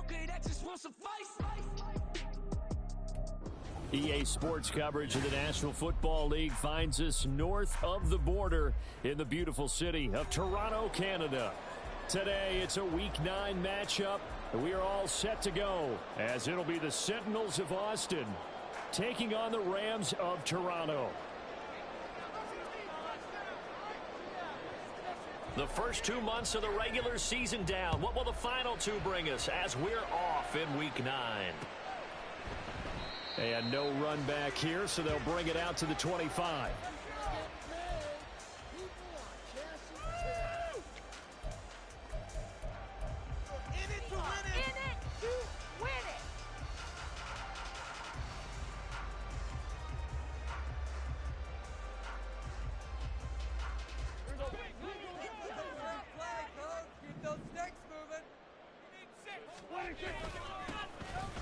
okay, that just won't suffice. EA Sports coverage of the National Football League finds us north of the border in the beautiful city of Toronto, Canada. Today, it's a Week 9 matchup, and we are all set to go, as it'll be the Sentinels of Austin taking on the Rams of Toronto. The first 2 months of the regular season down. What will the final 2 bring us as we're off in Week 9? And no run back here, so they'll bring it out to the 25.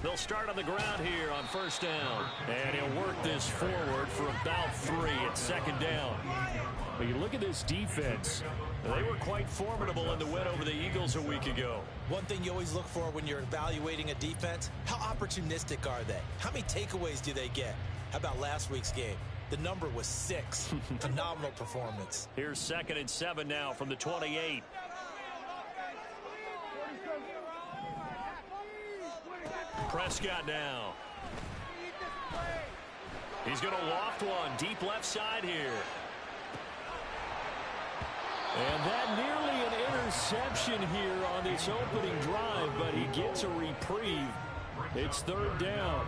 They'll start on the ground here on first down. And he'll work this forward for about 3 at second down. But you look at this defense. They were quite formidable in the win over the Eagles a week ago. One thing you always look for when you're evaluating a defense, how opportunistic are they? How many takeaways do they get? How about last week's game? The number was 6. Phenomenal performance. Here's 2nd and 7 now from the 28. Prescott now. He's going to loft one deep left side here. And that nearly an interception here on this opening drive, but he gets a reprieve. It's 3rd down.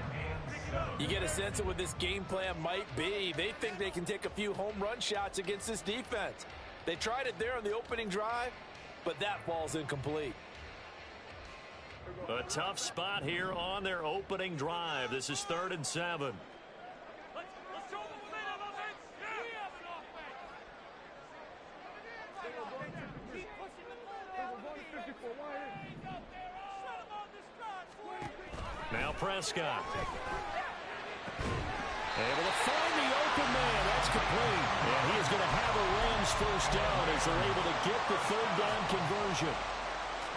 You get a sense of what this game plan might be. They think they can take a few home run shots against this defense. They tried it there on the opening drive, but that ball's incomplete. A tough spot here on their opening drive. This is 3rd and 7. Let's show them momentum, offense. Keep pushing the ball down the field. Shut him on this drive. Now Prescott. Able to find the open man. That's complete. And he is going to have a Rams first down as they're able to get the 3rd down conversion.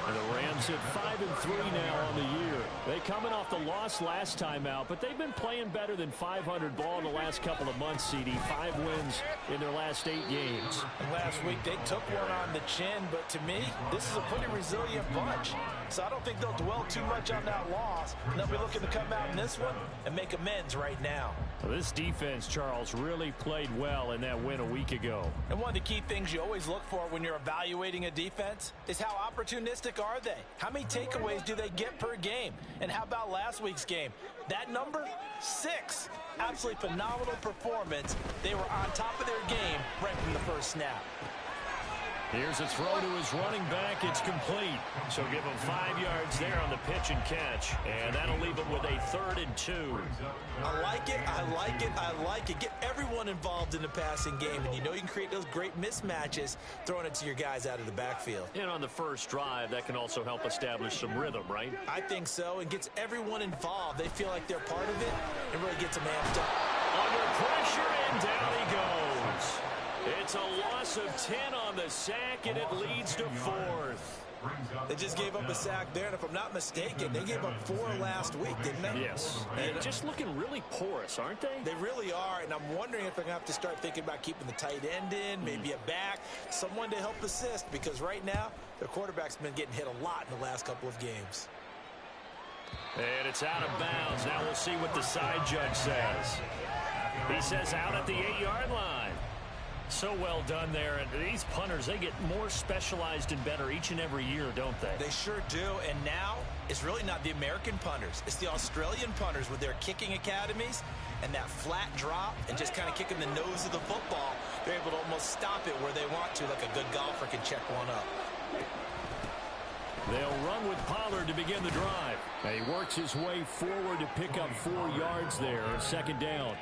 And the Rams hit 5-3 now on the year. They coming off the loss last time out, but they've been playing better than 500 ball in the last couple of months, CD. 5 wins in their last 8 games. And last week they took one on the chin, but to me, this is a pretty resilient bunch. So I don't think they'll dwell too much on that loss. They'll be looking to come out in this one and make amends right now. Well, this defense, Charles, really played well in that win a week ago. And one of the key things you always look for when you're evaluating a defense is how opportunistic are they? How many takeaways do they get per game? And how about last week's game? That number, 6. Absolutely phenomenal performance. They were on top of their game right from the first snap. Here's a throw to his running back. It's complete. So give him 5 yards there on the pitch and catch. And that'll leave him with a 3rd and 2. I like it. I like it. I like it. Get everyone involved in the passing game. And you know you can create those great mismatches throwing it to your guys out of the backfield. And on the first drive, that can also help establish some rhythm, right? I think so. And gets everyone involved. They feel like they're part of it. And really gets them amped up. Under pressure, and down he goes. It's a loss of 10 on the sack, and it leads to 4th. They just gave up a sack there, and if I'm not mistaken, they gave up 4 last week, didn't they? Yes. And just looking really porous, aren't they? They really are, and I'm wondering if they're going to have to start thinking about keeping the tight end in, maybe a back, someone to help assist, because right now, their quarterback's been getting hit a lot in the last couple of games. And it's out of bounds. Now we'll see what the side judge says. He says out at the 8-yard line. So well done there. And these punters, they get more specialized and better each and every year, don't they? They sure do. And now it's really not the American punters. It's the Australian punters with their kicking academies and that flat drop and just kind of kicking the nose of the football. They're able to almost stop it where they want to, like a good golfer can check one up. They'll run with Pollard to begin the drive. And he works his way forward to pick up 4 yards there, 2nd down.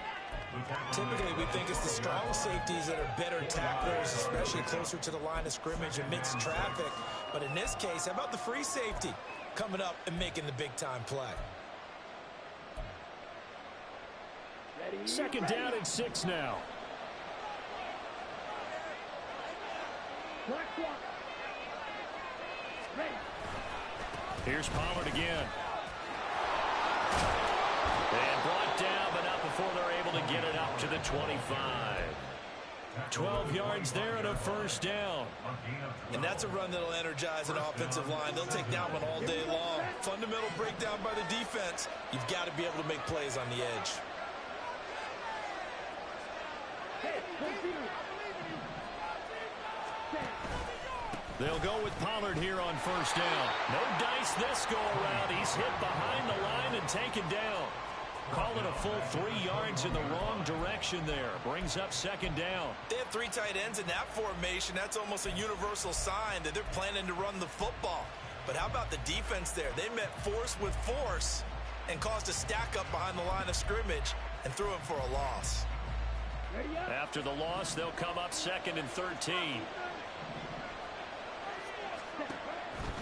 Typically, we think it's the strong safeties that are better tacklers, especially closer to the line of scrimmage amidst traffic. But in this case, how about the free safety coming up and making the big-time play? 2nd down and 6 now. Here's Pollard again. And brought down, but not before they're able to get it up to the 25. 12 yards there and a first down. And that's a run that'll energize an offensive line. They'll take that one all day long. Fundamental breakdown by the defense. You've got to be able to make plays on the edge. They'll go with Pollard here on first down. No dice this go around. He's hit behind the line and taken down. Call it a full 3 yards in the wrong direction there. Brings up second down. They have 3 tight ends in that formation. That's almost a universal sign that they're planning to run the football. But how about the defense there? They met force with force and caused a stack up behind the line of scrimmage and threw him for a loss. After the loss, they'll come up 2nd and 13.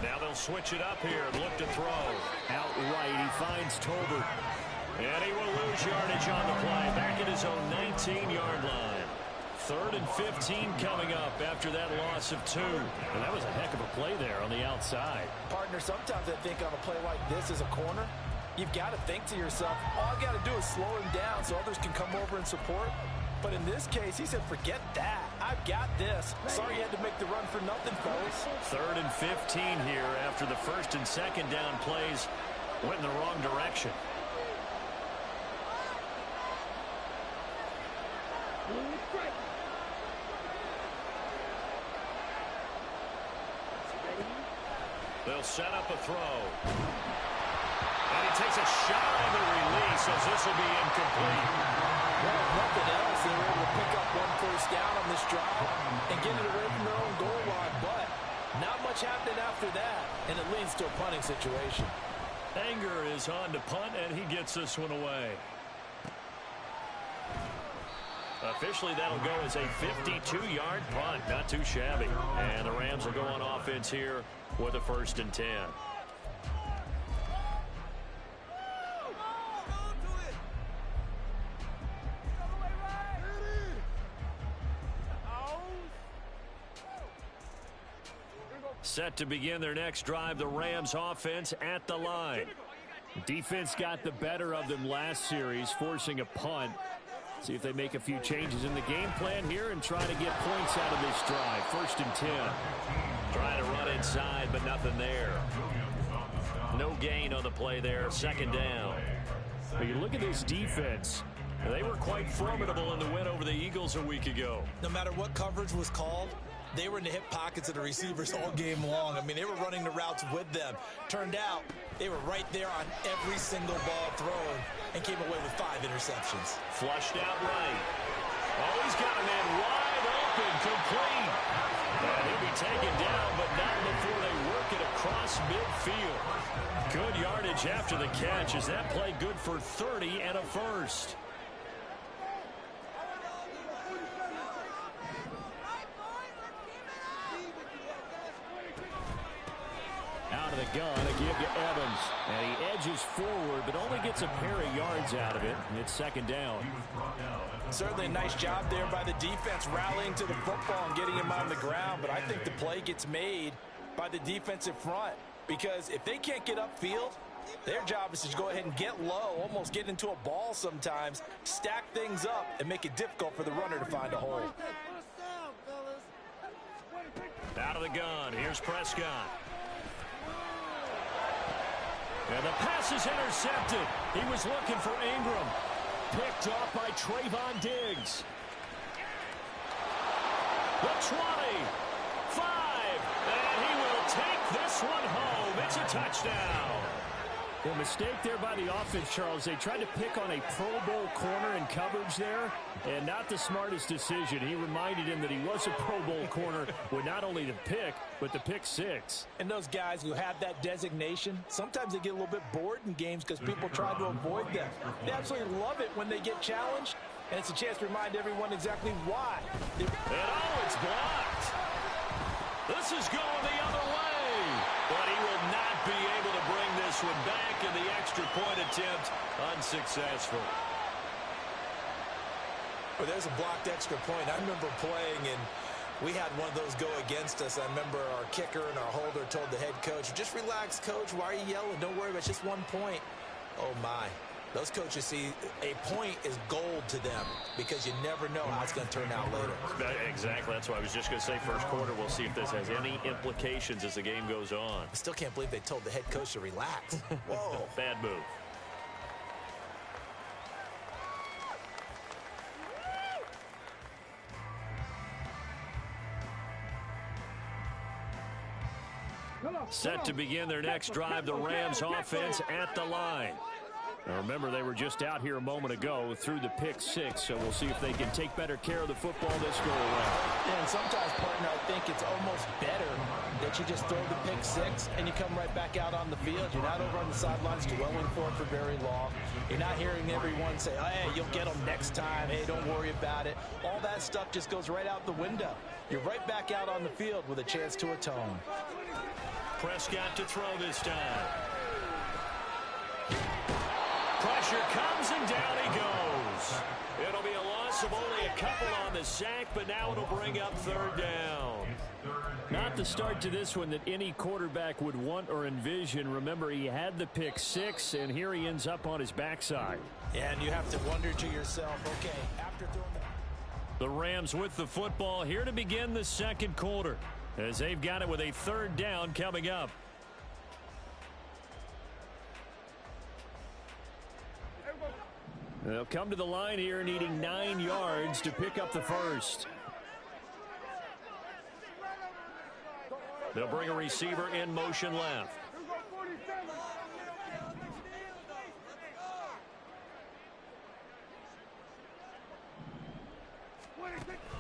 Now they'll switch it up here and look to throw. Outright, he finds Tolbert. And he will lose yardage on the play. Back at his own 19-yard line. 3rd and 15 coming up after that loss of 2. And that was a heck of a play there on the outside. Partner, sometimes I think on a play like this as a corner, you've got to think to yourself, all I got to do is slow him down so others can come over and support. But in this case, he said, forget that. I've got this. Sorry you had to make the run for nothing, fellas. 3rd and 15 here after the 1st and 2nd down plays went in the wrong direction. They'll set up a throw. And he takes a shot on the release as this will be incomplete. Well, if nothing else, they were able to pick up 1 first down on this drive and get it away from their own goal line. But not much happened after that, and it leads to a punting situation. Anger is on to punt, and he gets this one away. Officially, that'll go as a 52-yard punt. Not too shabby. And the Rams will go on offense here with a 1st and 10. Set to begin their next drive, the Rams offense at the line. Defense got the better of them last series, forcing a punt. See if they make a few changes in the game plan here and try to get points out of this drive. 1st and 10. Trying to run inside, but nothing there. No gain on the play there. 2nd down. But you look at this defense. They were quite formidable in the win over the Eagles a week ago. No matter what coverage was called, they were in the hip pockets of the receivers all game long. I mean, they were running the routes with them. Turned out they were right there on every single ball thrown and came away with 5 interceptions. Flushed out right. Oh, he's got a man wide open, complete. And he'll be taken down, but not before they work it across midfield. Good yardage after the catch. Is that play good for 30 and a first? Out of the gun, a give to Evans. And he edges forward, but only gets a pair of yards out of it. It's 2nd down. Certainly a nice job there by the defense, rallying to the football and getting him on the ground. But I think the play gets made by the defensive front. Because if they can't get upfield, their job is to go ahead and get low, almost get into a ball sometimes, stack things up, and make it difficult for the runner to find a hole. Out of the gun, here's Prescott. And the pass is intercepted. He was looking for Ingram. Picked off by Trayvon Diggs. The 20. 5. And he will take this one home. It's a touchdown. The mistake there by the offense, Charles. They tried to pick on a Pro Bowl corner in coverage there, and not the smartest decision. He reminded him that he was a Pro Bowl corner with not only the pick, but the pick 6. And those guys who have that designation, sometimes they get a little bit bored in games because people try to avoid them. They absolutely love it when they get challenged, and it's a chance to remind everyone exactly why. And oh, it's blocked. This is going the other way. But he will not be able to bring this one back, and the extra point attempt unsuccessful. Well, there's a blocked extra point. I remember playing, and We had one of those go against us. I remember our kicker and our holder told the head coach, just relax, coach. Why are you yelling? Don't worry about it. It's just 1 point. Oh, my. Those coaches see a point is gold to them because you never know how it's going to turn out later. Exactly. That's what I was just going to say. First quarter, we'll see if this has any implications as the game goes on. I still can't believe they told the head coach to relax. Whoa. Bad move. Set to begin their next drive, the Rams offense at the line. Now remember, they were just out here a moment ago through the pick 6, so we'll see if they can take better care of the football this go around. And sometimes, partner, I think it's almost better that you just throw the pick 6 and you come right back out on the field. You're not over on the sidelines dwelling for it for very long. You're not hearing everyone say, hey, you'll get them next time. Hey, don't worry about it. All that stuff just goes right out the window. You're right back out on the field with a chance to atone. Prescott to throw this time. Pressure comes and down he goes. It'll be a loss of only a couple on the sack, but now it'll bring up third down. Not the start to this one that any quarterback would want or envision. Remember, he had the pick 6, and here he ends up on his backside. Yeah, and you have to wonder to yourself, okay, after throwing the Rams with the football here to begin the second quarter, as they've got it with a third down coming up. They'll come to the line here needing 9 yards to pick up the first. They'll bring a receiver in motion left.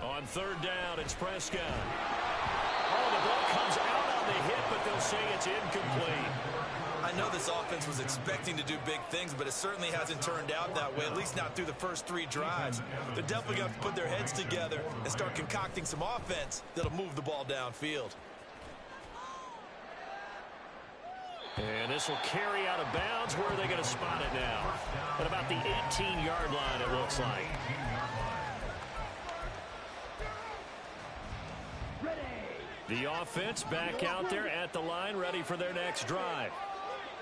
On third down, it's Prescott. Oh, the ball comes out on the hit, but they'll say it's incomplete. I know this offense was expecting to do big things, but it certainly hasn't turned out that way, at least not through the first 3 drives. They're definitely going to have to put their heads together and start concocting some offense that'll move the ball downfield. And this will carry out of bounds. Where are they going to spot it now? At about the 18-yard line, it looks like. The offense back out there at the line, ready for their next drive.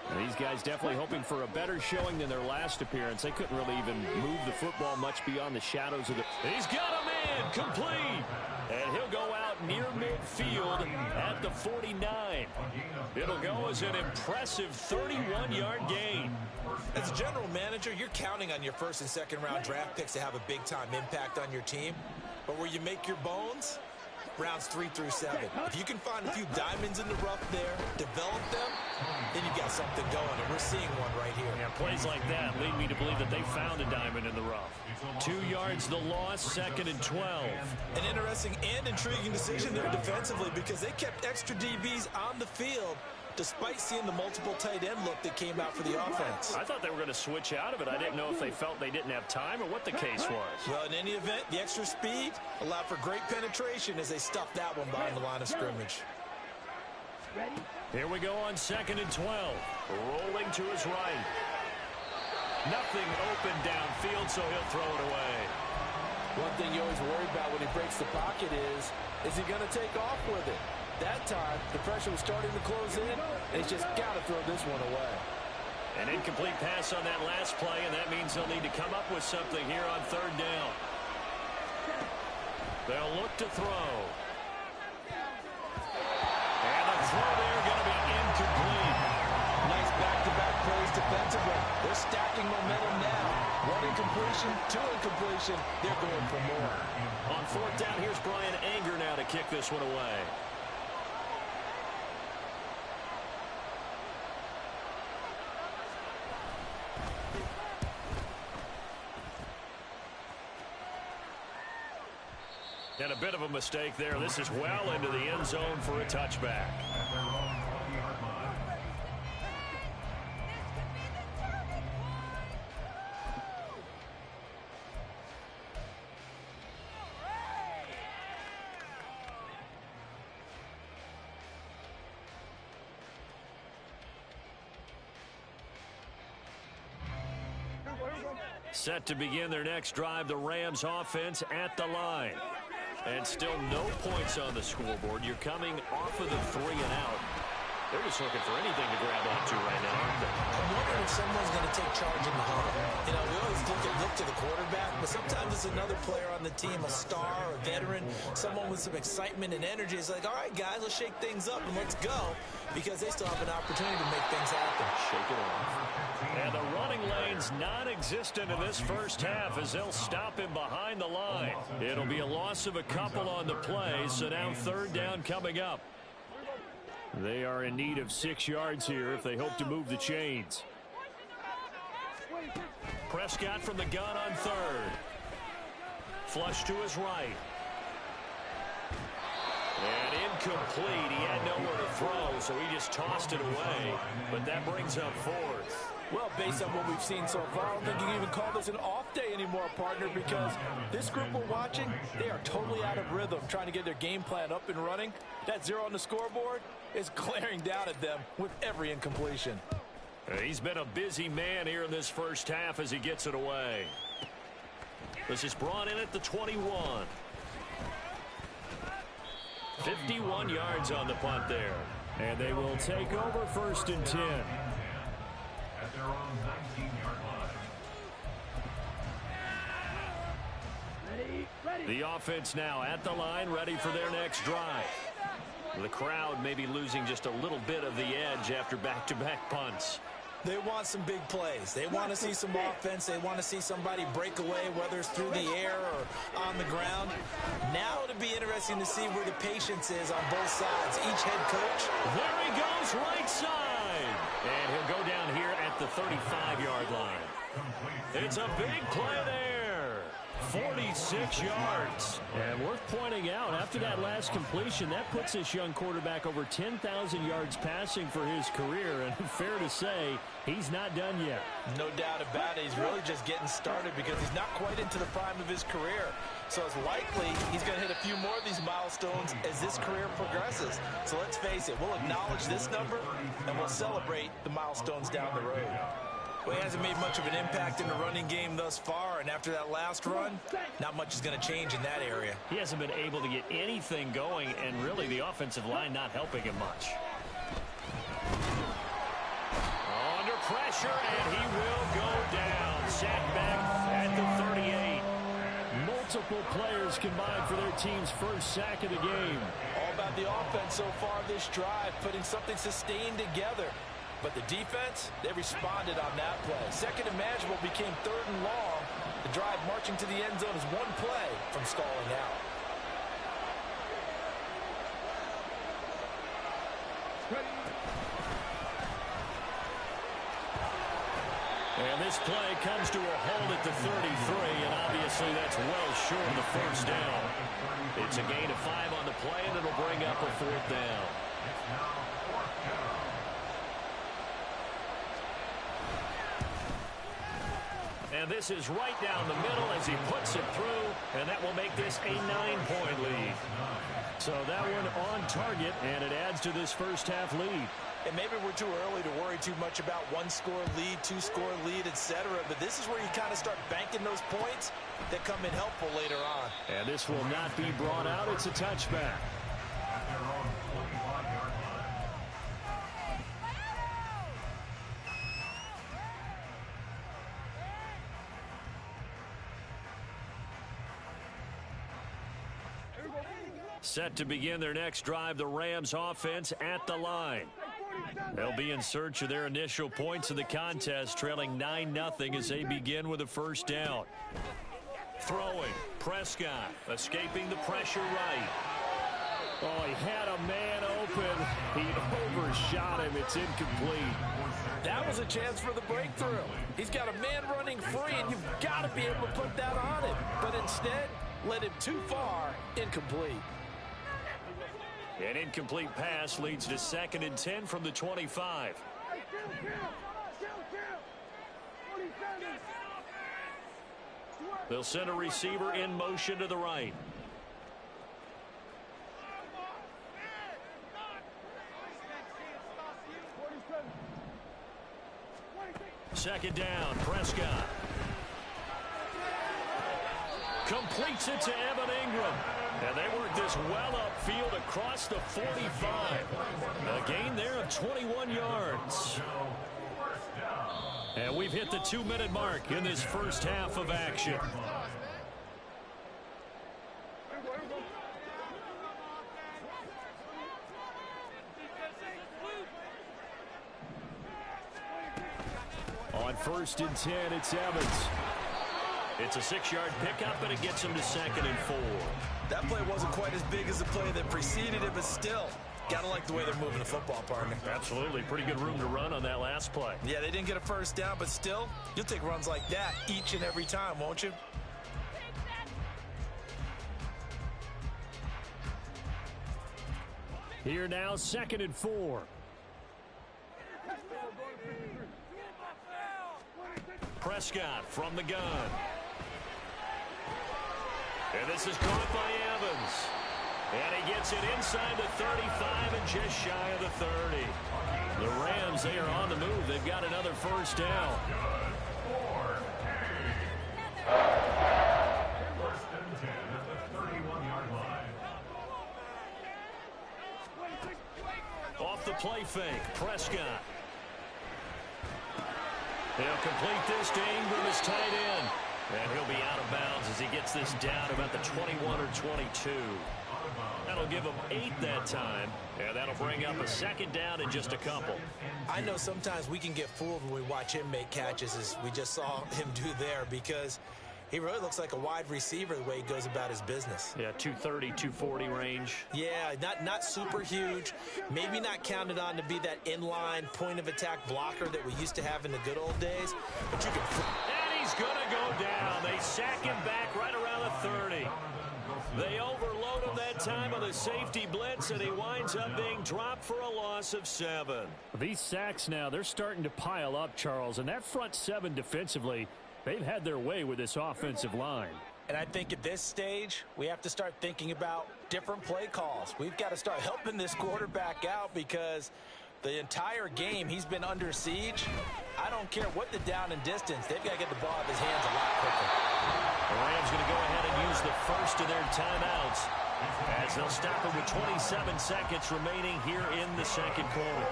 And these guys definitely hoping for a better showing than their last appearance. They couldn't really even move the football much beyond the shadows of the... He's got a man, complete. And he'll go out near midfield at the 49. It'll go as an impressive 31-yard gain. As a general manager, you're counting on your first and second round draft picks to have a big-time impact on your team. But where you make your bones... rounds 3 through 7. If you can find a few diamonds in the rough there, develop them, then you've got something going, and we're seeing one right here. Yeah, plays like that lead me to believe that they found a diamond in the rough. 2 yards the loss, 2nd and 12. An interesting and intriguing decision there defensively because they kept extra DBs on the field despite seeing the multiple tight end look that came out for the offense. I thought they were going to switch out of it. I didn't know if they felt they didn't have time or what the case was. Well, in any event, the extra speed allowed for great penetration as they stuffed that one behind the line of scrimmage. Here we go on 2nd and 12. Rolling to his right. Nothing open downfield, so he'll throw it away. One thing you always worry about when he breaks the pocket is he going to take off with it? That time, the pressure was starting to close in, and he's just got to throw this one away. An incomplete pass on that last play, and that means they'll need to come up with something here on third down. They'll look to throw. And the throw there going to be incomplete. Nice back-to-back plays defensively. They're stacking momentum now. 1 incompletion, 2 incompletion. They're going for more. On fourth down, here's Brian Anger now to kick this one away. And a bit of a mistake there. This is well into the end zone for a touchback. Set to begin their next drive, the Rams offense at the line. And still no points on the scoreboard. You're coming off of the 3 and out. They're just looking for anything to grab onto right now, aren't they? I'm wondering if someone's going to take charge in the huddle. You know, we always look to the quarterback, but sometimes it's another player on the team, a star, a veteran, someone with some excitement and energy. It's like, all right, guys, let's shake things up and let's go, because they still have an opportunity to make things happen. Shake it off. And the running lane's non-existent in this first half as they'll stop him behind the line. It'll be a loss of a couple on the play, so now third down coming up. They are in need of 6 yards here if they hope to move the chains. Prescott from the gun on third. Flush to his right. And incomplete. He had nowhere to throw, so he just tossed it away. But that brings up fourth. Well, based on what we've seen so far, I don't think you can even call this an off day anymore, partner, because this group we're watching, they are totally out of rhythm, trying to get their game plan up and running. That 0 on the scoreboard is glaring down at them with every incompletion. He's been a busy man here in this first half as he gets it away. This is brought in at the 21. 51 yards on the punt there. And they will take over first and 10. At their own 19-yard line. The offense now at the line, ready for their next drive. The crowd may be losing just a little bit of the edge after back-to-back punts. They want some big plays. They want to see some offense. They want to see somebody break away, whether it's through the air or on the ground. Now it'll be interesting to see where the patience is on both sides. Each head coach. There he goes, right side. And he'll go down here at the 35-yard line. It's a big play there. 46 yards. And worth pointing out, after that last completion, that puts this young quarterback over 10,000 yards passing for his career. And fair to say, he's not done yet. No doubt about it. He's really just getting started because he's not quite into the prime of his career. So it's likely he's going to hit a few more of these milestones as this career progresses. So let's face it, we'll acknowledge this number and we'll celebrate the milestones down the road. Well, he hasn't made much of an impact in the running game thus far, and after that last run, not much is going to change in that area. He hasn't been able to get anything going, and really the offensive line not helping him much. Under pressure, and he will go down. Sacked back at the 38. Multiple players combined for their team's first sack of the game. All about the offense so far this drive, putting something sustained together. But the defense, they responded on that play. Second and manageable became third and long. The drive marching to the end zone is one play from stalling out. And this play comes to a halt at the 33, and obviously that's well short of the first down. It's a gain of 5 on the play, and it'll bring up a fourth down. And this is right down the middle as he puts it through, and that will make this a 9-point lead. So that one on target, and it adds to this first half lead. And maybe we're too early to worry too much about one-score lead, two-score lead, etc. But this is where you kind of start banking those points that come in helpful later on. And this will not be brought out. It's a touchback. At their own 45-yard line. Set to begin their next drive, the Rams offense at the line. They'll be in search of their initial points of the contest, trailing 9-0 as they begin with a first down. Throwing, Prescott, escaping the pressure right. Oh, he had a man open. He overshot him. It's incomplete. That was a chance for the breakthrough. He's got a man running free, and you've got to be able to put that on him. But instead, led him too far, incomplete. An incomplete pass leads to 2nd and 10 from the 25. They'll send a receiver in motion to the right. Second down, Prescott. Completes it to Evan Ingram. And they work this well upfield across the 45. A gain there of 21 yards. And we've hit the 2-minute mark in this first half of action. On 1st and 10, it's Evans. It's a 6-yard pickup, and it gets him to 2nd and 4. That play wasn't quite as big as the play that preceded it, but still, gotta like the way they're moving the football, partner. Absolutely. Pretty good room to run on that last play. Yeah, they didn't get a first down, but still, you'll take runs like that each and every time, won't you? Here now, 2nd and 4. Prescott from the gun. And this is caught by Evans. And he gets it inside the 35 and just shy of the 30. The Rams, they are on the move. They've got another first down. First and 10 at the 31-yard line. Off the play fake, Prescott. He'll complete this to Ingram as tight end. And he'll be out of bounds as he gets this down about the 21 or 22. That'll give him 8 that time. And that'll bring up a 2nd down and just a couple. I know sometimes we can get fooled when we watch him make catches, as we just saw him do there, because he really looks like a wide receiver the way he goes about his business. Yeah, 230, 240 range. Yeah, not super huge. Maybe not counted on to be that inline point-of-attack blocker that we used to have in the good old days. But you can... And he's going to go down. They sack him back right around the 30. They overload him that time on the safety blitz, and he winds up being dropped for a loss of 7. These sacks now, they're starting to pile up, Charles. And that front 7 defensively, they've had their way with this offensive line. And I think at this stage, we have to start thinking about different play calls. We've got to start helping this quarterback out, because the entire game he's been under siege. I don't care what the down and distance. They've got to get the ball out of his hands a lot quicker. The Rams going to go ahead and use the first of their timeouts as they'll stop it with 27 seconds remaining here in the second quarter.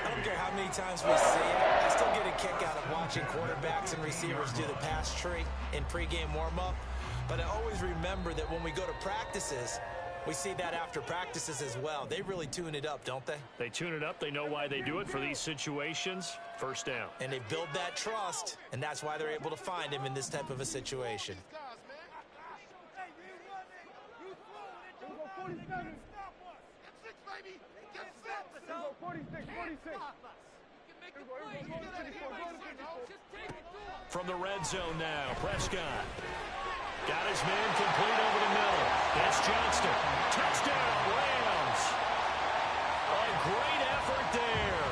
I don't care how many times we see it. I still get a kick out of watching quarterbacks and receivers do the pass tree in pregame warm-up. But I always remember that when we go to practices, we see that after practices as well. They really tune it up, don't they? They tune it up. They know why they do it for these situations. First down. And they build that trust, and that's why they're able to find him in this type of a situation. From the red zone now, Prescott. Got his man complete over the middle. It's Johnston. Touchdown, Rams. A great effort there.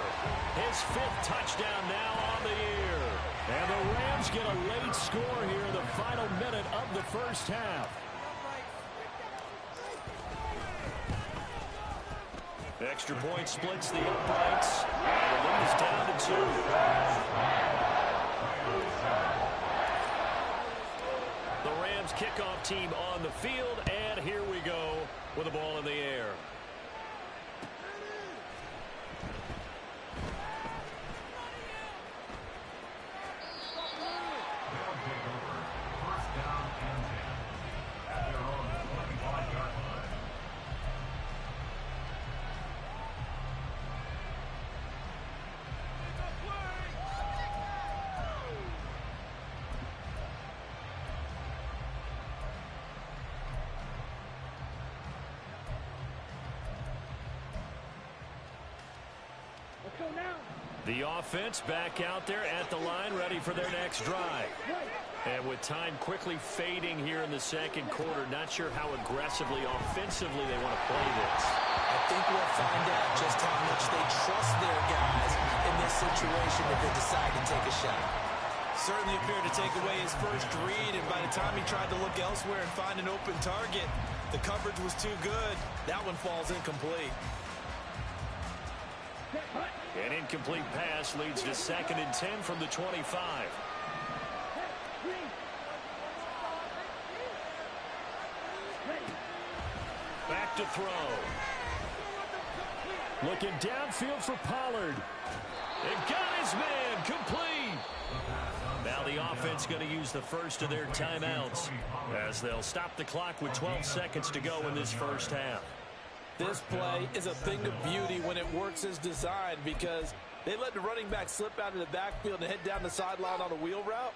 His 5th touchdown now on the year. And the Rams get a late score here in the final minute of the first half. Extra point splits the uprights. And the lead is down to 2. The Rams kickoff team on the field, and here we go with the ball in the air. First down and 10 at their own 25-yard line. The offense back out there at the line, ready for their next drive. And with time quickly fading here in the second quarter, not sure how aggressively, offensively they want to play this. I think we'll find out just how much they trust their guys in this situation if they decide to take a shot. Certainly appeared to take away his first read, and by the time he tried to look elsewhere and find an open target, the coverage was too good. That one falls incomplete. An incomplete pass leads to 2nd and 10 from the 25. back to throw. Looking downfield for Pollard. And got his man complete. Now the offense going to use the first of their timeouts as they'll stop the clock with 12 seconds to go in this first half. This play is a thing of beauty when it works as designed because they let the running back slip out of the backfield and head down the sideline on a wheel route.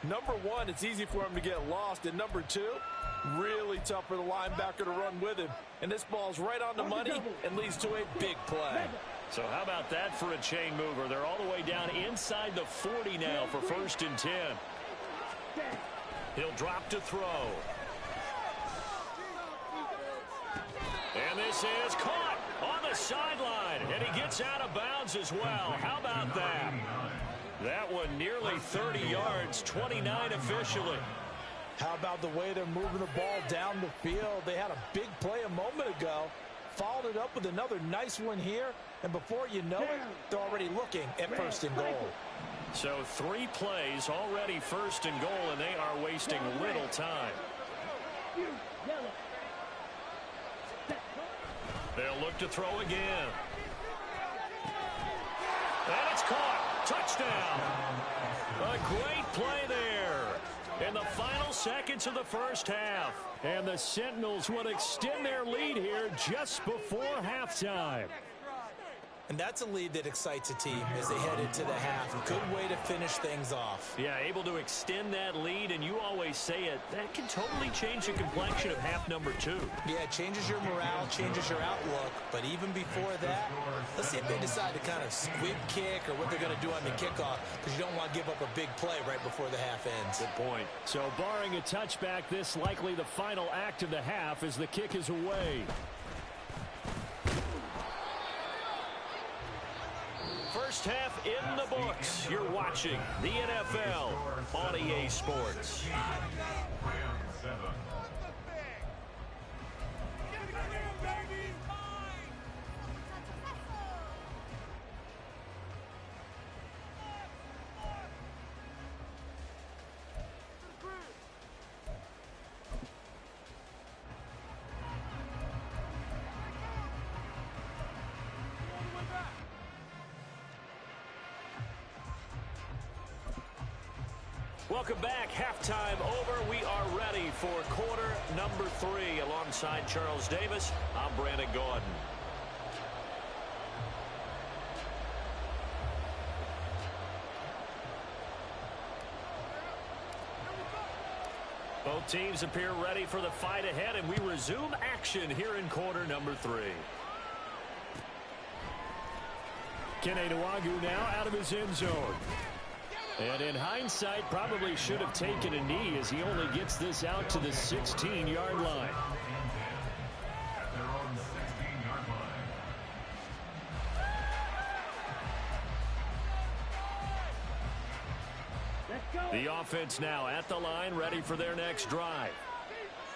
Number one, it's easy for him to get lost. And number two, really tough for the linebacker to run with him. And this ball's right on the money and leads to a big play. So how about that for a chain mover? They're all the way down inside the 40 now for 1st and 10. He'll drop to throw. And this is caught on the sideline. And he gets out of bounds as well. How about that? That one nearly 30 yards, 29 officially. How about the way they're moving the ball down the field? They had a big play a moment ago. Followed it up with another nice one here. And before you know it, they're already looking at 1st and goal. So 3 plays already 1st and goal, and they are wasting little time. They'll look to throw again. And it's caught. Touchdown. A great play there in the final seconds of the first half. And the Sentinels will extend their lead here just before halftime. And that's a lead that excites a team as they head into the half. A good way to finish things off. Yeah, able to extend that lead, and you always say it, that can totally change the complexion of half number 2. Yeah, it changes your morale, changes your outlook. But even before that, let's see if they decide to kind of squib kick or what they're going to do on the kickoff, because you don't want to give up a big play right before the half ends. Good point. So barring a touchback, this likely the final act of the half as the kick is away. First half in the books. You're watching the NFL on EA Sports. Welcome back. Halftime over. We are ready for quarter number 3. Alongside Charles Davis, I'm Brandon Gordon. Both teams appear ready for the fight ahead, and we resume action here in quarter number 3. Kene Nwangwu now out of his end zone. And in hindsight, probably should have taken a knee as he only gets this out to the 16-yard line. The offense now at the line, ready for their next drive.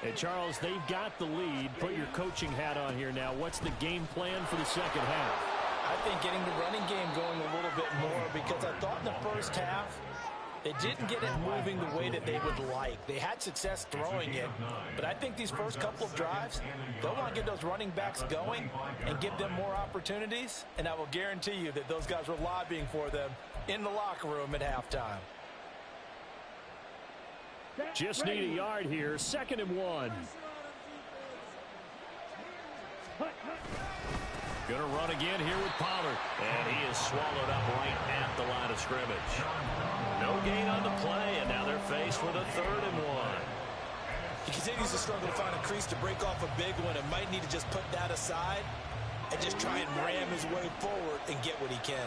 And Charles, they've got the lead. Put your coaching hat on here now. What's the game plan for the second half? I think getting the running game going a little bit more, because I thought in the first half they didn't get it moving the way that they would like. They had success throwing it, but I think these first couple of drives, they'll want to get those running backs going and give them more opportunities, and I will guarantee you that those guys were lobbying for them in the locker room at halftime. Just need a yard here. 2nd and 1. Going to run again here with Pollard. And he is swallowed up right at the line of scrimmage. No gain on the play, and now they're faced with a 3rd and 1. He continues to struggle to find a crease to break off a big one and might need to just put that aside and just try and ram his way forward and get what he can.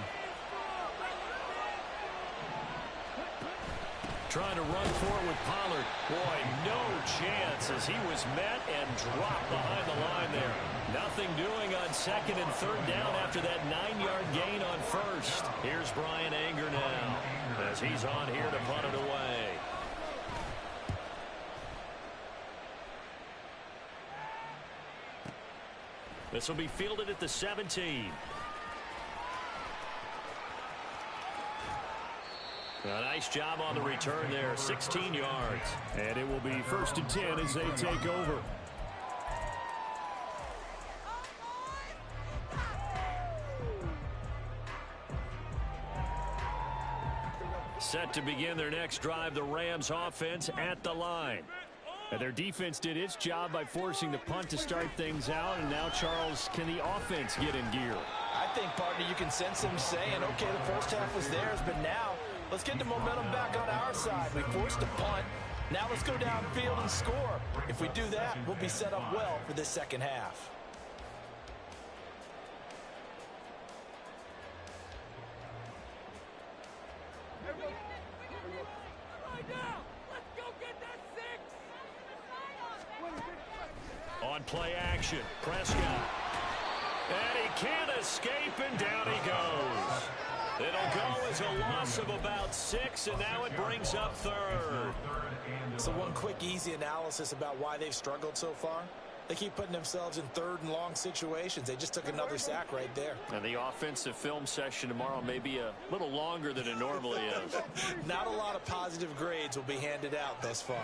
Trying to run forward with Pollard. Boy, no chance as he was met and dropped behind the line there. Nothing doing on 2nd and 3rd down after that 9-yard gain on 1st. Here's Brian Anger now as he's on here to punt it away. This will be fielded at the 17. A nice job on the return there, 16 yards. And it will be 1st and 10 as they take over. Set to begin their next drive, the Rams offense at the line. And their defense did its job by forcing the punt to start things out. And now, Charles, can the offense get in gear? I think, partner, you can sense them saying, okay, the first half was theirs, but now let's get the momentum back on our side. We forced a punt. Now let's go downfield and score. If we do that, we'll be set up well for this second half. On play action, Prescott. And he can't escape, and down he goes. It'll go as a loss of about 6, and now it brings up third. So one quick, easy analysis about why they've struggled so far. They keep putting themselves in third and long situations. They just took another sack right there. And the offensive film session tomorrow may be a little longer than it normally is. Not a lot of positive grades will be handed out thus far.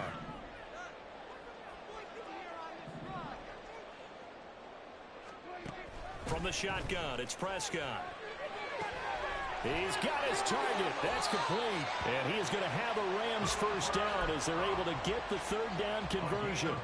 From the shotgun, it's Prescott. He's got his target. That's complete. And he is going to have a Rams first down as they're able to get the third down conversion.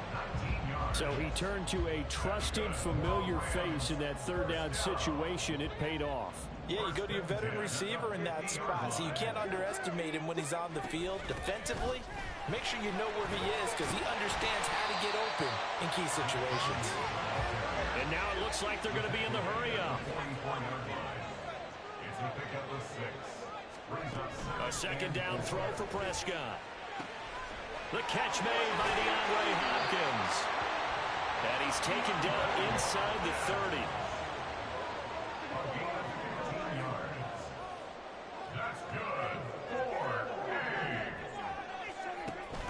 So he turned to a trusted, familiar face in that third down situation. It paid off. Yeah, you go to your veteran receiver in that spot, so you can't underestimate him when he's on the field. Defensively, make sure you know where he is because he understands how to get open in key situations. And now it looks like they're going to be in the hurry-up. A second down throw for Prescott. The catch made by DeAndre Hopkins. And he's taken down inside the 30.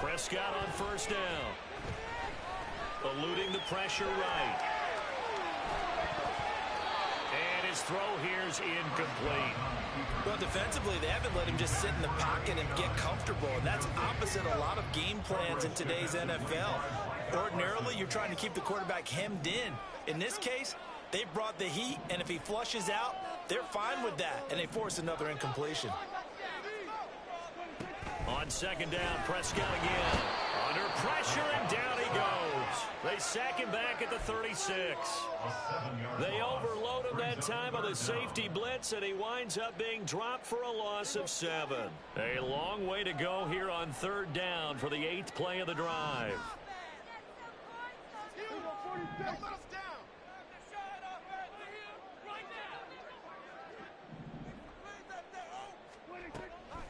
Prescott on first down. Eluding the pressure right. And his throw here's incomplete. Well, defensively, they haven't let him just sit in the pocket and get comfortable, and that's opposite a lot of game plans in today's NFL. Ordinarily, you're trying to keep the quarterback hemmed in. In this case, they brought the heat, and if he flushes out, they're fine with that, and they force another incompletion. On second down, Prescott again. Under pressure, and down he goes. They sack him back at the 36. They overload him that time on the safety blitz, and he winds up being dropped for a loss of 7. A long way to go here on third down for the 8th play of the drive.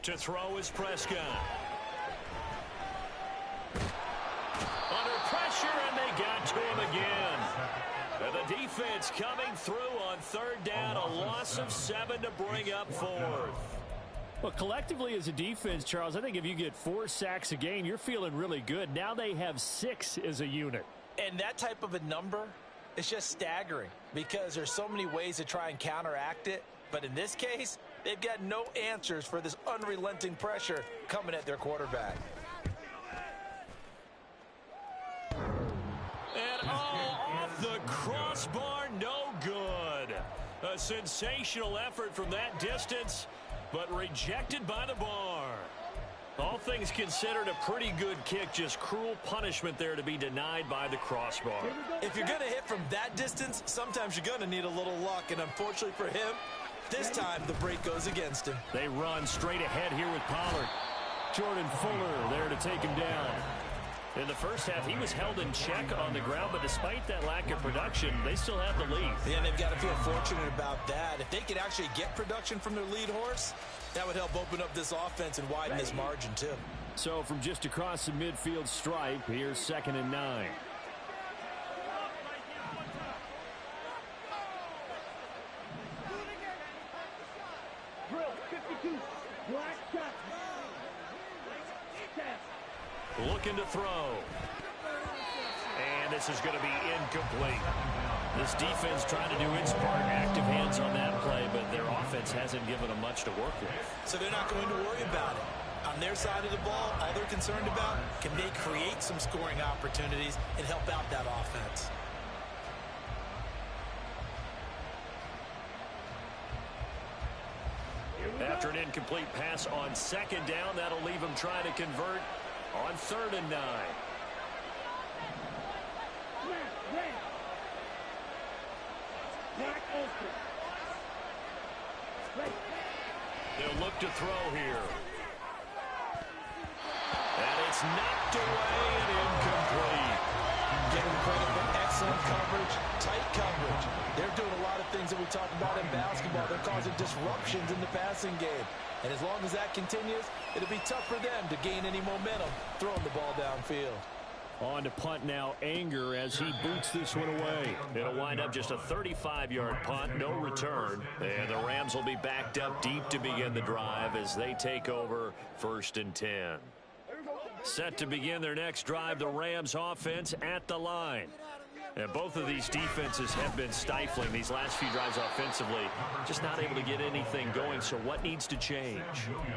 To throw is Prescott. Under pressure, and they got to him again. And the defense coming through on third down, a loss of 7 to bring up 4th. Well, collectively as a defense, Charles, I think if you get 4 sacks a game, you're feeling really good. Now they have 6 as a unit. And that type of a number is just staggering because there's so many ways to try and counteract it. But in this case, they've got no answers for this unrelenting pressure coming at their quarterback. And off the crossbar, no good. A sensational effort from that distance, but rejected by the bar. All things considered, a pretty good kick, just cruel punishment there to be denied by the crossbar. If you're going to hit from that distance, sometimes you're going to need a little luck, and unfortunately for him, this time the break goes against him. They run straight ahead here with Pollard. Jordan Fuller there to take him down. In the first half, he was held in check on the ground, but despite that lack of production, they still have the lead. Yeah, and they've got to feel fortunate about that. If they could actually get production from their lead horse, that would help open up this offense and widen this margin too. So from just across the midfield stripe, here's 2nd and 9. Looking to throw. And this is going to be incomplete. This defense trying to do its part, active hands on that play, but their offense hasn't given them much to work with. So they're not going to worry about it. On their side of the ball, all they're concerned about, can they create some scoring opportunities and help out that offense? At After an incomplete pass on second down, that'll leave them trying to convert on 3rd and 9. They'll look to throw here. And it's knocked away and incomplete. Getting credit for excellent coverage, tight coverage. They're doing a lot of things that we talk about in basketball. They're causing disruptions in the passing game. And as long as that continues, it'll be tough for them to gain any momentum throwing the ball downfield. On to punt now, Anger, as he boots this one away. It'll wind up just a 35-yard punt, no return. And the Rams will be backed up deep to begin the drive as they take over 1st and 10. Set to begin their next drive, the Rams offense at the line. And both of these defenses have been stifling these last few drives offensively. Just not able to get anything going, so what needs to change?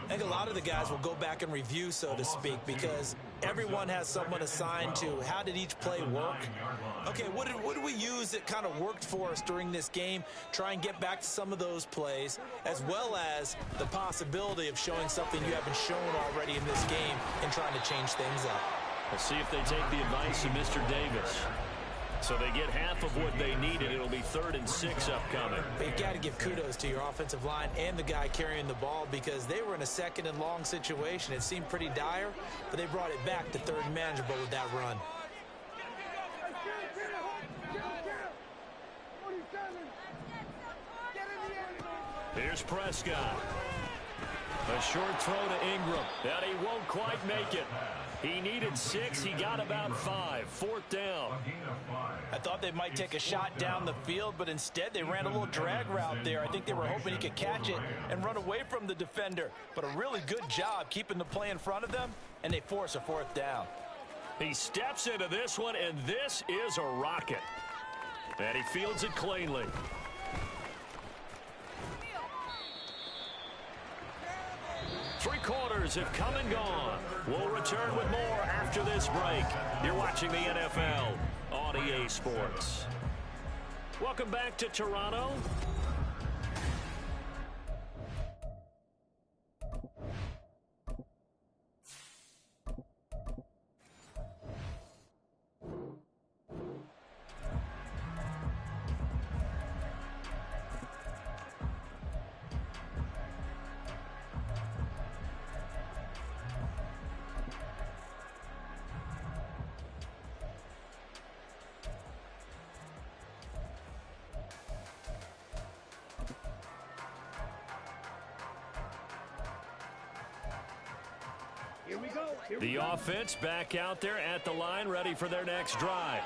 I think a lot of the guys will go back and review, so to speak, because everyone has someone assigned to how did each play work. Okay, what did we use that kind of worked for us during this game? Try and get back to some of those plays, as well as the possibility of showing something you haven't shown already in this game and trying to change things up. Let's see if they take the advice of Mr. Davis. So they get half of what they needed. It'll be 3rd and 6 upcoming. But you've got to give kudos to your offensive line and the guy carrying the ball because they were in a 2nd and long situation. It seemed pretty dire, but they brought it back to 3rd and manageable with that run. Here's Prescott. A short throw to Ingram. And he won't quite make it. He needed 6. He got about 5. 4th down. I thought they might take a shot down the field, but instead they ran a little drag route there. I think they were hoping he could catch it and run away from the defender. But a really good job keeping the play in front of them, and they force a 4th down. He steps into this one, and this is a rocket. And he fields it cleanly. Three quarters have come and gone. We'll return with more after this break. You're watching the NFL on EA Sports. Welcome back to Toronto. The offense back out there at the line, ready for their next drive.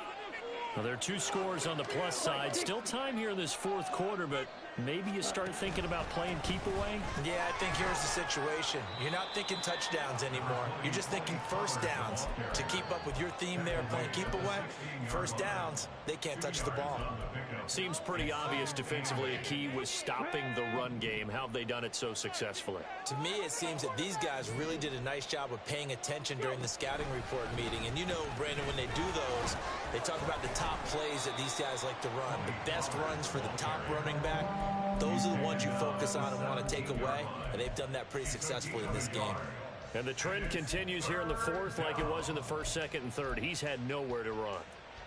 Well, there are 2 scores on the plus side. Still time here in this 4th quarter, but maybe you start thinking about playing keep away? Yeah, I think here's the situation. You're not thinking touchdowns anymore. You're just thinking 1st downs. To keep up with your theme there, playing keep away, 1st downs, they can't touch the ball. Seems pretty obvious defensively a key was stopping the run game. How have they done it so successfully? To me, it seems that these guys really did a nice job of paying attention during the scouting report meeting. And you know, Brandon, when they do those, they talk about the top plays that these guys like to run. The best runs for the top running back, those are the ones you focus on and want to take away. And they've done that pretty successfully in this game. And the trend continues here in the 4th like it was in the 1st, 2nd, and 3rd. He's had nowhere to run.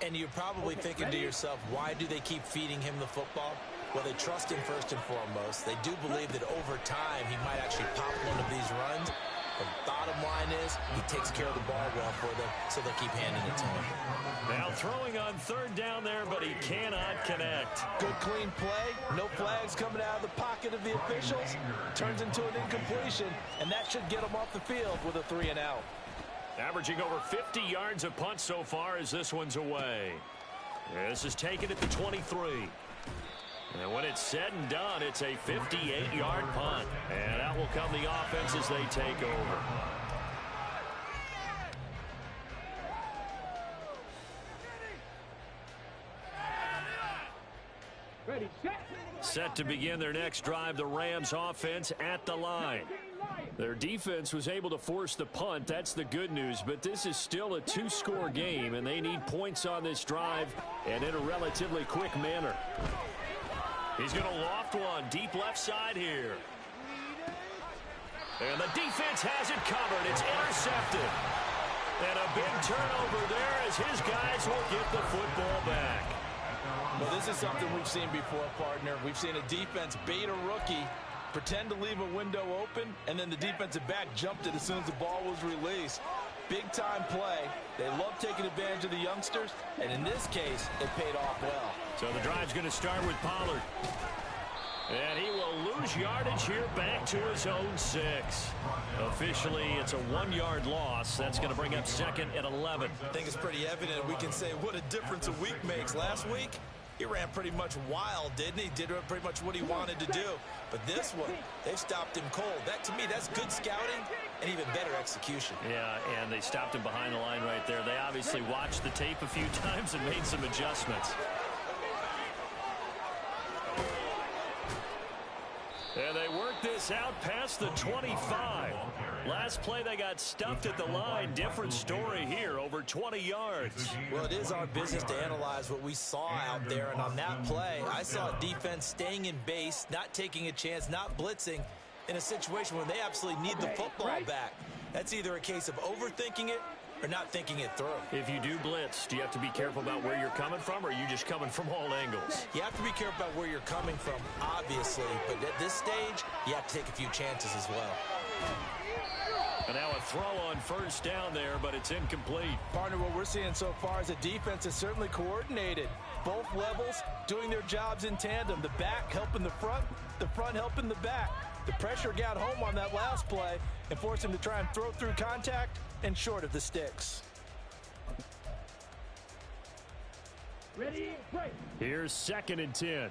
And you're probably thinking to yourself, why do they keep feeding him the football? Well, they trust him first and foremost. They do believe that over time he might actually pop one of these runs. The bottom line is he takes care of the ball well for them, so they'll keep handing it to him. Now throwing on 3rd down there, but he cannot connect. Good clean play. No flags coming out of the pocket of the officials. Turns into an incompletion, and that should get him off the field with a 3 and out. Averaging over 50 yards a punt so far as this one's away. This is taken at the 23. And when it's said and done, it's a 58-yard punt. And out will come the offense as they take over. Ready, Set to begin their next drive, the Rams offense at the line. Their defense was able to force the punt. That's the good news, but this is still a 2-score game, and they need points on this drive and in a relatively quick manner. He's going to loft one deep left side here. And the defense has it covered. It's intercepted. And a big turnover there as his guys will get the football back. Well, this is something we've seen before, partner. We've seen a defense bait a rookie, pretend to leave a window open, and then the defensive back jumped it as soon as the ball was released. Big-time play. They love taking advantage of the youngsters, and in this case, it paid off well. So the drive's going to start with Pollard. And he will lose yardage here back to his own 6. Officially, it's a 1-yard loss. That's going to bring up second and 11. I think it's pretty evident. We can say what a difference a week makes. Last week, he ran pretty much wild, didn't he? Did pretty much what he wanted to do. But this one, they stopped him cold. That, to me, that's good scouting and even better execution. Yeah, and they stopped him behind the line right there. They obviously watched the tape a few times and made some adjustments. And they work this out past the 25. Last play, they got stuffed at the line. Different story here, over 20 yards. Well, it is our business to analyze what we saw out there. And on that play, I saw defense staying in base, not taking a chance, not blitzing in a situation where they absolutely need the football back. That's either a case of overthinking it or not thinking it through. If you do blitz, do you have to be careful about where you're coming from, or are you just coming from all angles? You have to be careful about where you're coming from, obviously, but at this stage, you have to take a few chances as well. And now a throw on first down there, but it's incomplete. Partner, what we're seeing so far is the defense is certainly coordinated. Both levels doing their jobs in tandem. The back helping the front helping the back. The pressure got home on that last play and forced him to try and throw through contact and short of the sticks. Ready, break. Here's second and 10.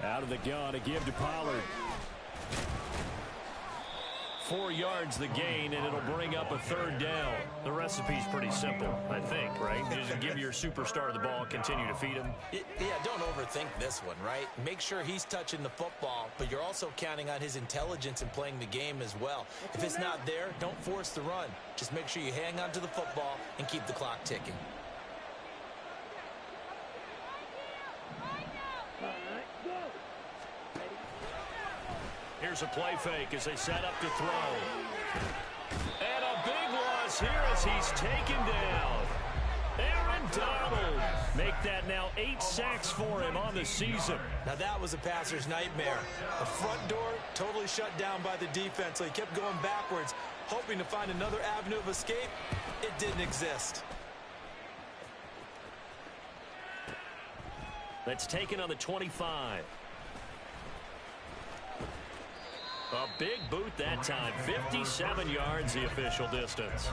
Out of the gun, a give to Pollard. 4 yards the gain, and it'll bring up a third down. The recipe's pretty simple, I think, right? Just give your superstar the ball, continue to feed him. Yeah, don't overthink this one, right? Make sure he's touching the football, but you're also counting on his intelligence in playing the game as well. If it's not there, don't force the run. Just make sure you hang on to the football and keep the clock ticking. Here's a play fake as they set up to throw. And a big loss here as he's taken down. Aaron Donald. Make that now 8 sacks for him on the season. Now that was a passer's nightmare. The front door totally shut down by the defense, so he kept going backwards, hoping to find another avenue of escape. It didn't exist. That's taken on the 25. A big boot that time. 57 yards the official distance.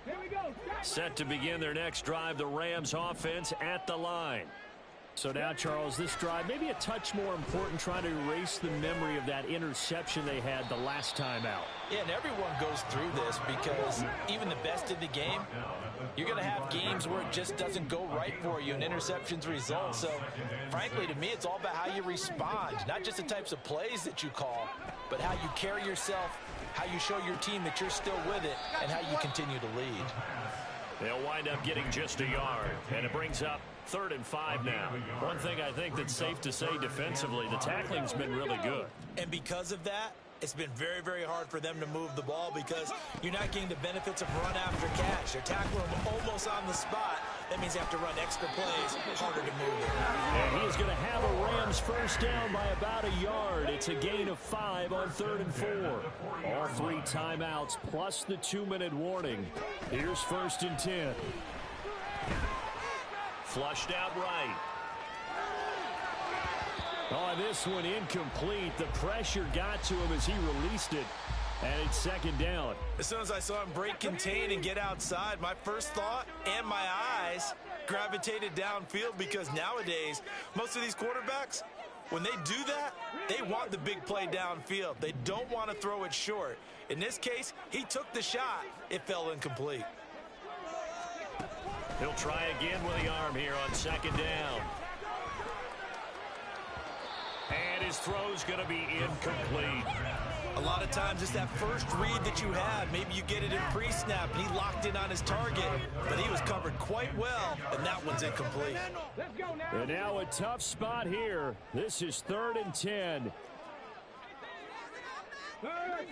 Here we go. Set to begin their next drive, the Rams offense at the line. So now, Charles, this drive maybe a touch more important, trying to erase the memory of that interception they had the last time out. Yeah, and everyone goes through this because even the best in the game, you're going to have games where it just doesn't go right for you and interceptions result. So, frankly, to me, it's all about how you respond, not just the types of plays that you call, but how you carry yourself, how you show your team that you're still with it, and how you continue to lead. They'll wind up getting just a yard, and it brings up 3rd and 5 now. One thing I think that's safe to say defensively, the tackling's been really good. And because of that, it's been very, very hard for them to move the ball because you're not getting the benefits of run after catch. They're tackling them almost on the spot. That means they have to run extra plays, harder to move it. And he's going to have a Rams first down by about a yard. It's a gain of 5 on 3rd and 4. All 3 timeouts plus the 2-minute warning. Here's 1st and 10. Flushed out right. Oh, this one incomplete. The pressure got to him as he released it. And it's 2nd down. As soon as I saw him break contain and get outside, my first thought and my eyes gravitated downfield because nowadays, most of these quarterbacks, when they do that, they want the big play downfield. They don't want to throw it short. In this case, he took the shot. It fell incomplete. He'll try again with the arm here on 2nd down. And his throw's going to be incomplete. A lot of times it's that first read that you have. Maybe you get it in pre-snap, and he locked in on his target, but he was covered quite well, and that one's incomplete. Let's go now. And now a tough spot here. This is 3rd and 10. Hurt.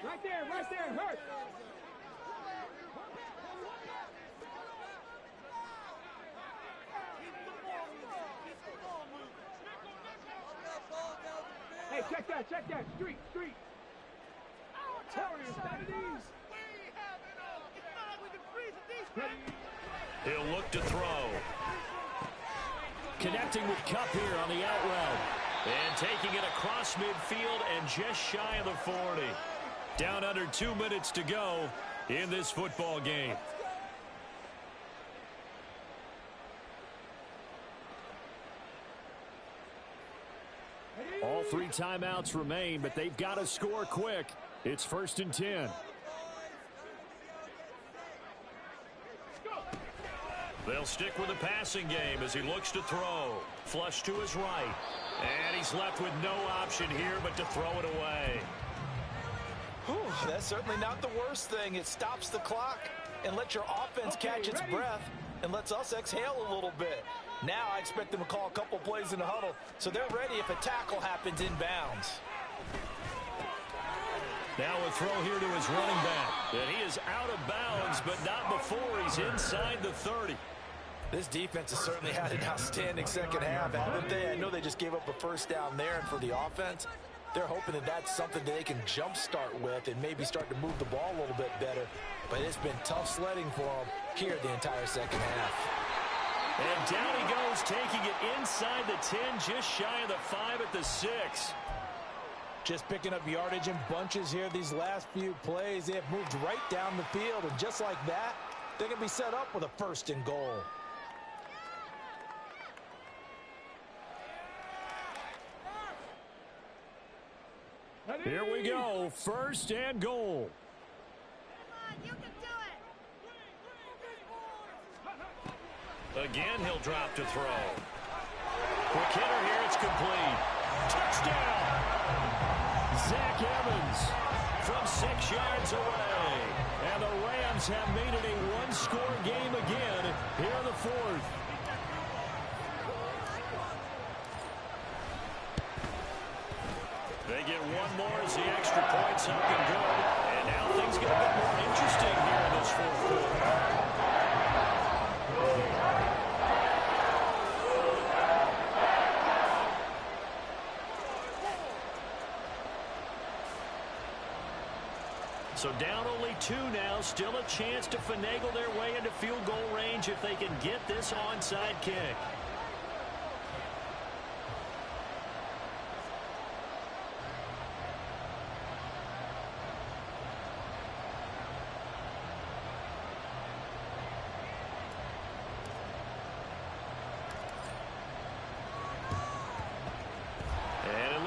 Right there, hurt. Hey, check that. Street. He'll look to throw. Connecting with Cup here on the out route. And taking it across midfield and just shy of the 40. Down under 2 minutes to go in this football game. All 3 timeouts remain, but they've got to score quick. It's 1st and 10. They'll stick with the passing game as he looks to throw. Flush to his right. And he's left with no option here but to throw it away. Whew, that's certainly not the worst thing. It stops the clock and lets your offense catch its breath and lets us exhale a little bit. Now I expect them to call a couple plays in the huddle, so they're ready if a tackle happens inbounds. Now a throw here to his running back. And he is out of bounds, but not before he's inside the 30. This defense has certainly had an outstanding second half, haven't they? I know they just gave up a first down there, and for the offense, they're hoping that that's something that they can jumpstart with and maybe start to move the ball a little bit better. But it's been tough sledding for them here the entire second half. And down he goes, taking it inside the 10, just shy of the 5 at the 6. Just picking up yardage in bunches here these last few plays. They have moved right down the field, and just like that, they're going to be set up with a 1st and goal. Here we go, 1st and goal. You can do it. Again, he'll drop to throw. Quick hitter here, it's complete. Touchdown! Zach Evans from 6 yards away. And the Rams have made it a one-score game again here in the 4th. They get one more as the extra point's up and good. And now things get a bit more interesting here in this 4th quarter. So down only 2 now, still a chance to finagle their way into field goal range if they can get this onside kick.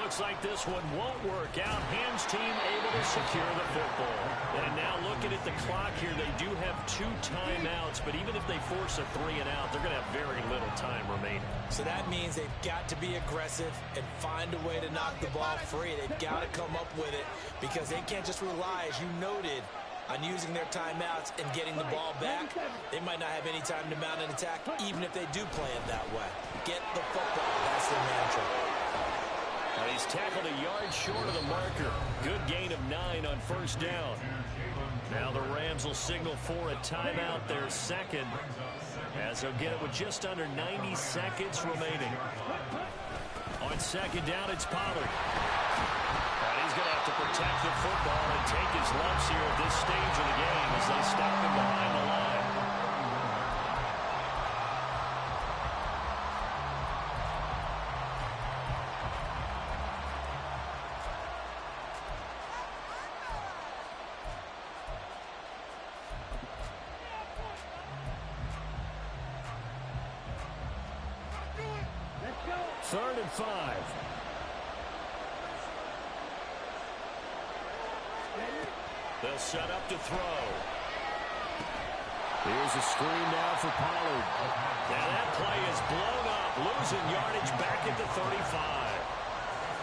Looks like this one won't work out. Ham's team able to secure the football. And now looking at the clock here, they do have 2 timeouts, but even if they force a 3 and out, they're going to have very little time remaining. So that means they've got to be aggressive and find a way to knock the ball free. They've got to come up with it because they can't just rely, as you noted, on using their timeouts and getting the ball back. They might not have any time to mount an attack, even if they do play it that way. Get the football. That's their mantra. And he's tackled a yard short of the marker. Good gain of 9 on 1st down. Now the Rams will signal for a timeout, their second, as they'll get it with just under 90 seconds remaining. On 2nd down, it's Pollard. And he's going to have to protect the football and take his lumps here at this stage of the game as they stop him behind the line. Third and 5. They'll set up to throw. Here's a screen now for Pollard. Now that play is blown up, losing yardage back at the 35.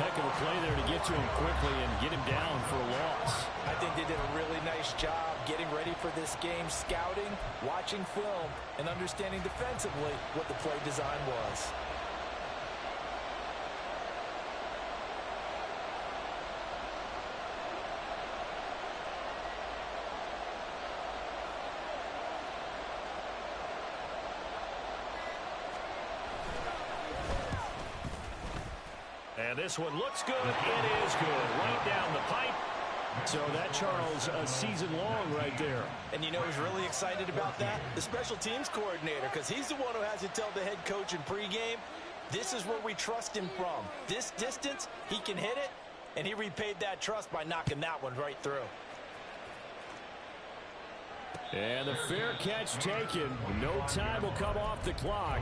Heck of a play there to get to him quickly and get him down for a loss. I think they did a really nice job getting ready for this game, scouting, watching film, and understanding defensively what the play design was. And this one looks good. It is good. Right down the pipe. So that, Charles, a season long right there. And you know who's really excited about that? The special teams coordinator, because he's the one who has to tell the head coach in pregame, this is where we trust him from. This distance, he can hit it, and he repaid that trust by knocking that one right through. And the fair catch taken. No time will come off the clock.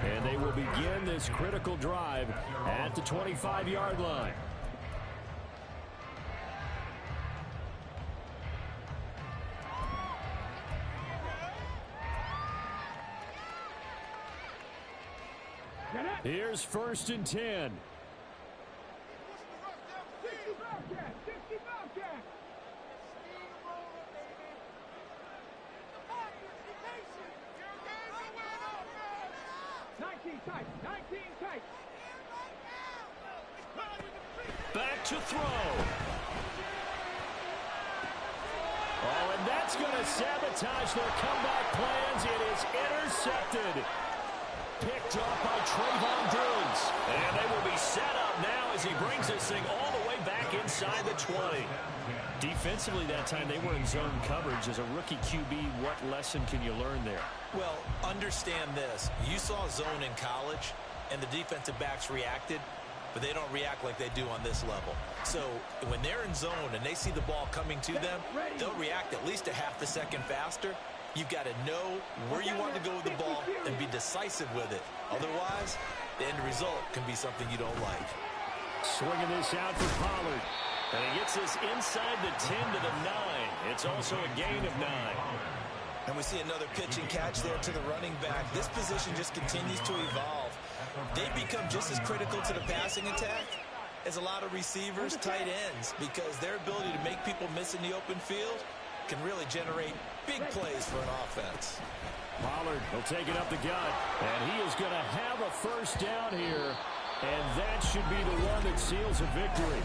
And they will begin this critical drive at the 25-yard line. Here's 1st and 10. Back to throw. Oh, and that's going to sabotage their comeback plans. It is intercepted. Picked off by Trayvon Diggs. And they will be set up now as he brings this thing all the way back inside the 20. Defensively that time, they were in zone coverage. As a rookie QB, what lesson can you learn there? Well, understand this. You saw zone in college, and the defensive backs reacted, but they don't react like they do on this level. So when they're in zone and they see the ball coming to them, they'll react at least a half a second faster. You've got to know where you want to go with the ball and be decisive with it. Otherwise, the end result can be something you don't like. Swinging this out for Pollard. And he gets this inside the 10 to the 9. It's also a gain of 9. And we see another pitch and catch there to the running back. This position just continues to evolve. They become just as critical to the passing attack as a lot of receivers, tight ends, because their ability to make people miss in the open field can really generate big plays for an offense. Pollard will take it up the gut, and he is going to have a first down here, and that should be the one that seals a victory.